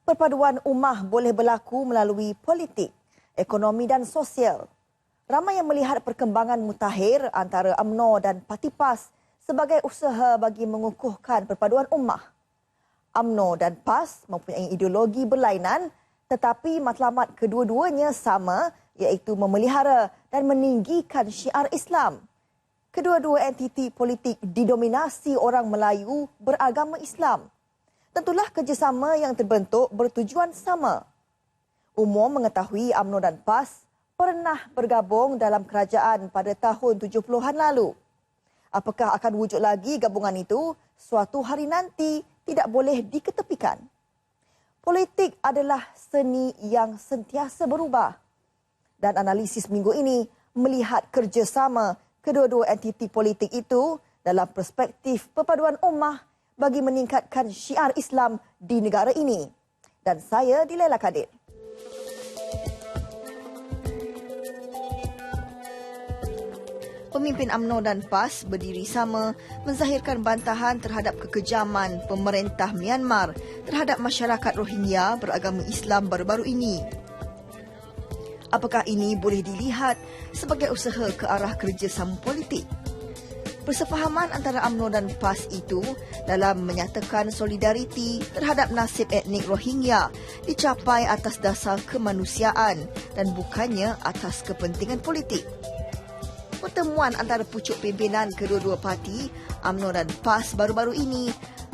Perpaduan ummah boleh berlaku melalui politik, ekonomi dan sosial. Ramai yang melihat perkembangan mutakhir antara UMNO dan Parti PAS sebagai usaha bagi mengukuhkan perpaduan ummah. UMNO dan PAS mempunyai ideologi berlainan tetapi matlamat kedua-duanya sama, iaitu memelihara dan meninggikan syiar Islam. Kedua-dua entiti politik didominasi orang Melayu beragama Islam. Tentulah kerjasama yang terbentuk bertujuan sama. Umum mengetahui UMNO dan PAS pernah bergabung dalam kerajaan pada tahun 70-an lalu. Apakah akan wujud lagi gabungan itu? Suatu hari nanti tidak boleh diketepikan. Politik adalah seni yang sentiasa berubah. Dan analisis minggu ini melihat kerjasama kedua-dua entiti politik itu dalam perspektif perpaduan ummah bagi meningkatkan syiar Islam di negara ini. Dan saya Dilaila Kadir. Pemimpin UMNO dan PAS berdiri sama menzahirkan bantahan terhadap kekejaman pemerintah Myanmar terhadap masyarakat Rohingya beragama Islam baru-baru ini. Apakah ini boleh dilihat sebagai usaha ke arah kerjasama politik? Persefahaman antara UMNO dan PAS itu dalam menyatakan solidariti terhadap nasib etnik Rohingya dicapai atas dasar kemanusiaan dan bukannya atas kepentingan politik. Pertemuan antara pucuk pimpinan kedua-dua parti, UMNO dan PAS baru-baru ini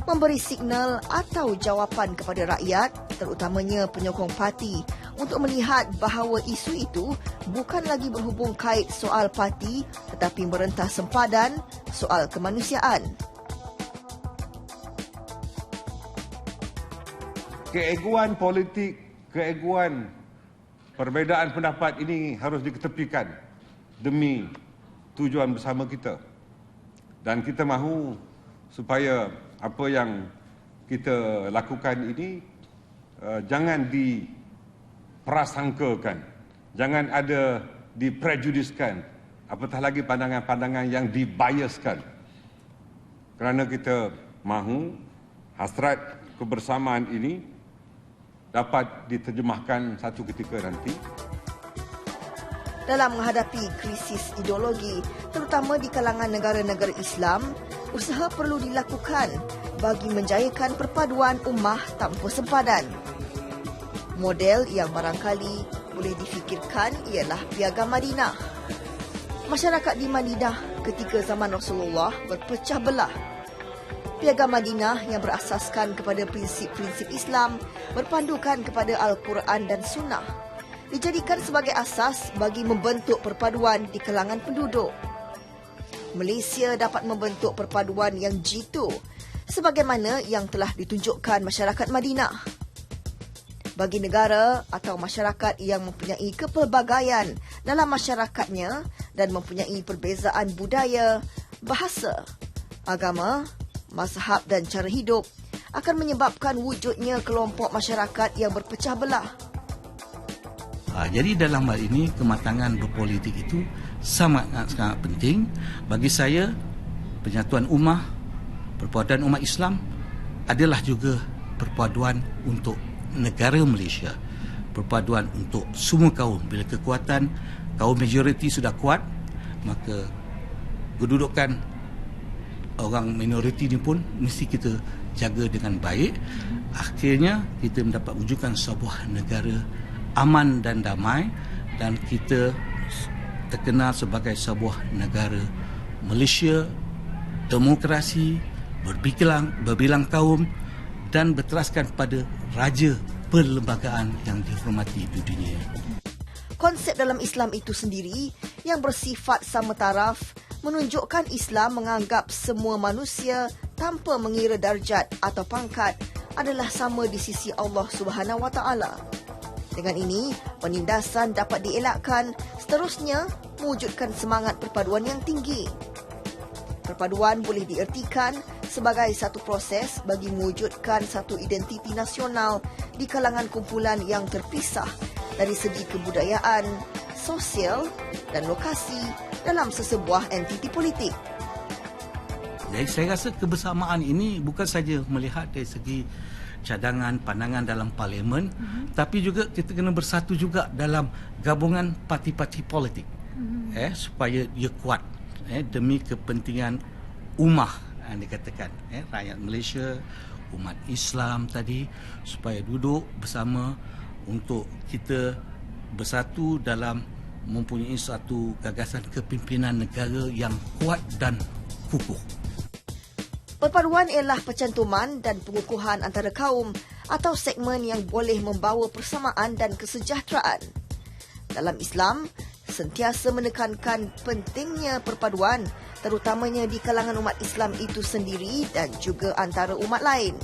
memberi signal atau jawapan kepada rakyat, terutamanya penyokong parti, untuk melihat bahawa isu itu bukan lagi berhubung kait soal parti tetapi merentas sempadan soal kemanusiaan. Keegoan politik, keegoan perbezaan pendapat ini harus diketepikan demi tujuan bersama kita. Dan kita mahu supaya apa yang kita lakukan ini jangan diprasangkakan, jangan ada diprejudiskan, apatah lagi pandangan-pandangan yang dibiaskan. Kerana kita mahu hasrat kebersamaan ini dapat diterjemahkan satu ketika nanti. Dalam menghadapi krisis ideologi, terutama di kalangan negara-negara Islam, usaha perlu dilakukan bagi menjayakan perpaduan ummah tanpa sempadan. Model yang barangkali boleh difikirkan ialah Piagam Madinah. Masyarakat di Madinah ketika zaman Rasulullah berpecah belah. Piagam Madinah yang berasaskan kepada prinsip-prinsip Islam berpandukan kepada Al-Quran dan Sunnah dijadikan sebagai asas bagi membentuk perpaduan di kalangan penduduk. Malaysia dapat membentuk perpaduan yang jitu sebagaimana yang telah ditunjukkan masyarakat Madinah. Bagi negara atau masyarakat yang mempunyai kepelbagaian dalam masyarakatnya dan mempunyai perbezaan budaya, bahasa, agama, mazhab dan cara hidup akan menyebabkan wujudnya kelompok masyarakat yang berpecah belah. Jadi dalam hal ini kematangan berpolitik itu sangat penting. Bagi saya, penyatuan ummah, perpaduan umat Islam adalah juga perpaduan untuk negara Malaysia. Perpaduan untuk semua kaum. Bila kekuatan kaum majoriti sudah kuat, maka kedudukan orang minoriti ini pun mesti kita jaga dengan baik. Akhirnya kita mendapat wujudan sebuah negara aman dan damai, dan kita terkenal sebagai sebuah negara Malaysia demokrasi, berbilang kaum dan berteraskan pada raja perlembagaan yang dihormati di dunia. Konsep dalam Islam itu sendiri yang bersifat sama taraf menunjukkan Islam menganggap semua manusia tanpa mengira darjat atau pangkat adalah sama di sisi Allah Subhanahu Wa Taala. Dengan ini, penindasan dapat dielakkan, seterusnya mewujudkan semangat perpaduan yang tinggi. Perpaduan boleh diertikan sebagai satu proses bagi mewujudkan satu identiti nasional di kalangan kumpulan yang terpisah dari segi kebudayaan, sosial dan lokasi dalam sesebuah entiti politik. Jadi saya rasa kebersamaan ini bukan saja melihat dari segi cadangan, pandangan dalam parlimen, tapi juga kita kena bersatu juga dalam gabungan parti-parti politik, supaya ia kuat, demi kepentingan ummah yang dikatakan, rakyat Malaysia, umat Islam tadi, supaya duduk bersama untuk kita bersatu dalam mempunyai satu gagasan kepimpinan negara yang kuat dan kukuh. Perpaduan ialah percantuman dan pengukuhan antara kaum atau segmen yang boleh membawa persamaan dan kesejahteraan. Dalam Islam, sentiasa menekankan pentingnya perpaduan, terutamanya di kalangan umat Islam itu sendiri dan juga antara umat lain.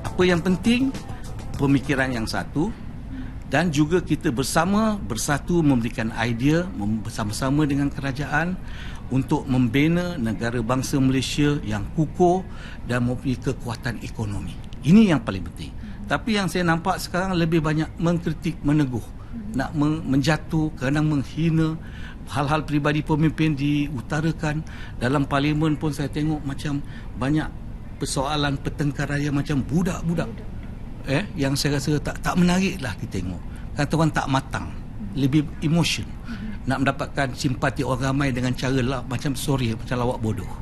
Apa yang penting, pemikiran yang satu, dan juga kita bersatu memberikan idea bersama-sama dengan kerajaan untuk membina negara bangsa Malaysia yang kukuh dan mempunyai kekuatan ekonomi. Ini yang paling penting. Tapi yang saya nampak sekarang lebih banyak mengkritik, meneguh, nak menjatuh, kadang menghina, hal-hal peribadi pemimpin diutarakan. Dalam parlimen pun saya tengok macam banyak persoalan pertengkaran yang macam budak-budak. Yang saya rasa tak menariklah kita tengok. Kata orang tak matang, lebih emotion. Nak mendapatkan simpati orang ramai dengan cara macam macam lawak bodoh.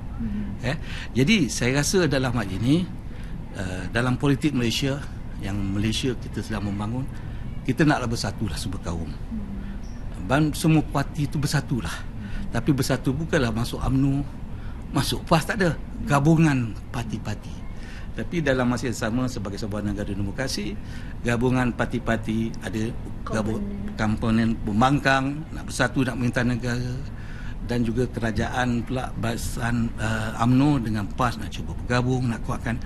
Jadi saya rasa dalam hal ini, dalam politik Malaysia, yang Malaysia kita sedang membangun, kita naklah bersatulah semua kaum. Semua parti itu bersatulah. Tapi bersatu bukanlah masuk UMNO, masuk PAS, tak ada. Gabungan parti-parti. Tapi dalam masa yang sama, sebagai sebuah negara demokrasi, gabungan parti-parti ada komponen pembangkang, nak bersatu nak merintah negara, dan juga kerajaan pula barisan UMNO dengan PAS nak cuba bergabung, nak kuatkan.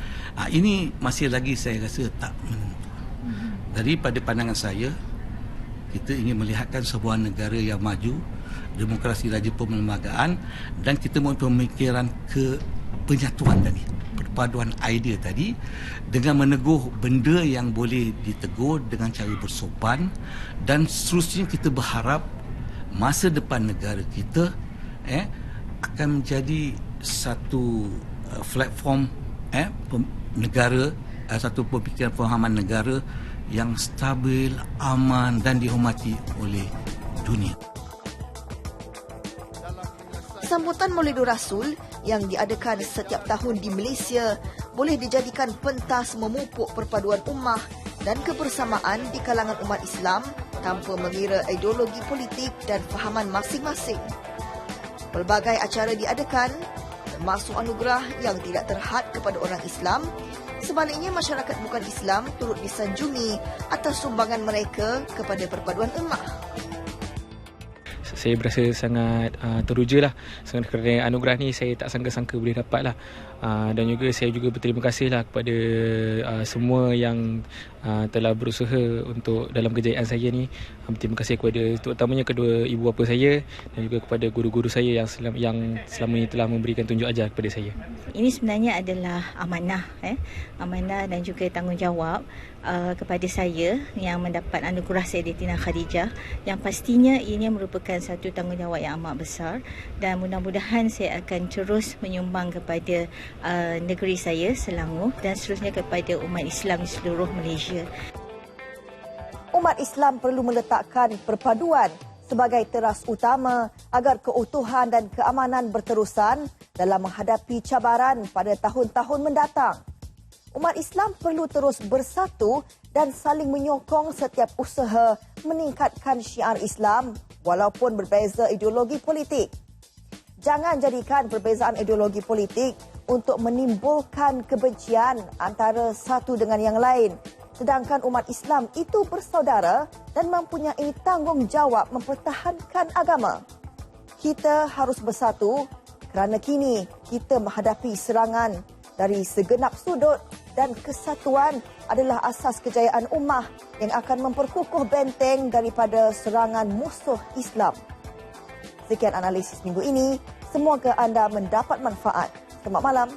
Ini masih lagi saya rasa tak menentu. Daripada pandangan saya, kita ingin melihatkan sebuah negara yang maju, demokrasi laju perlembagaan, dan kita mahu pemikiran ke penyatuan tadi, perpaduan idea tadi, dengan meneguh benda yang boleh ditegur dengan cara bersopan, dan seterusnya kita berharap masa depan negara kita akan menjadi satu platform negara, satu pemikiran pemahaman negara yang stabil, aman dan dihormati oleh dunia. Sambutan Maulidur Rasul yang diadakan setiap tahun di Malaysia boleh dijadikan pentas memupuk perpaduan ummah dan kebersamaan di kalangan umat Islam tanpa mengira ideologi politik dan fahaman masing-masing. Pelbagai acara diadakan, termasuk anugerah yang tidak terhad kepada orang Islam. Sebaliknya, masyarakat bukan Islam turut disanjungi atas sumbangan mereka kepada perpaduan ummah. Saya berasa sangat teruja lah kerana anugerah ni saya tak sangka-sangka boleh dapat lah. Dan juga saya juga berterima kasih lah kepada semua yang telah berusaha untuk dalam kejayaan saya ni. Berterima kasih kepada terutamanya kedua ibu bapa saya dan juga kepada guru-guru saya yang selama ini telah memberikan tunjuk ajar kepada saya. Ini sebenarnya adalah amanah, amanah dan juga tanggungjawab kepada saya yang mendapat anugerah Sayyidatina Khadijah, yang pastinya ini merupakan satu tanggungjawab yang amat besar, dan mudah-mudahan saya akan terus menyumbang kepada negeri saya Selangor dan seterusnya kepada umat Islam di seluruh Malaysia. Umat Islam perlu meletakkan perpaduan sebagai teras utama agar keutuhan dan keamanan berterusan dalam menghadapi cabaran pada tahun-tahun mendatang. Umat Islam perlu terus bersatu dan saling menyokong setiap usaha meningkatkan syiar Islam walaupun berbeza ideologi politik. Jangan jadikan perbezaan ideologi politik untuk menimbulkan kebencian antara satu dengan yang lain. Sedangkan umat Islam itu bersaudara dan mempunyai tanggungjawab mempertahankan agama. Kita harus bersatu kerana kini kita menghadapi serangan dari segenap sudut, dan kesatuan adalah asas kejayaan ummah yang akan memperkukuh benteng daripada serangan musuh Islam. Sekian analisis minggu ini. Semoga anda mendapat manfaat. Selamat malam.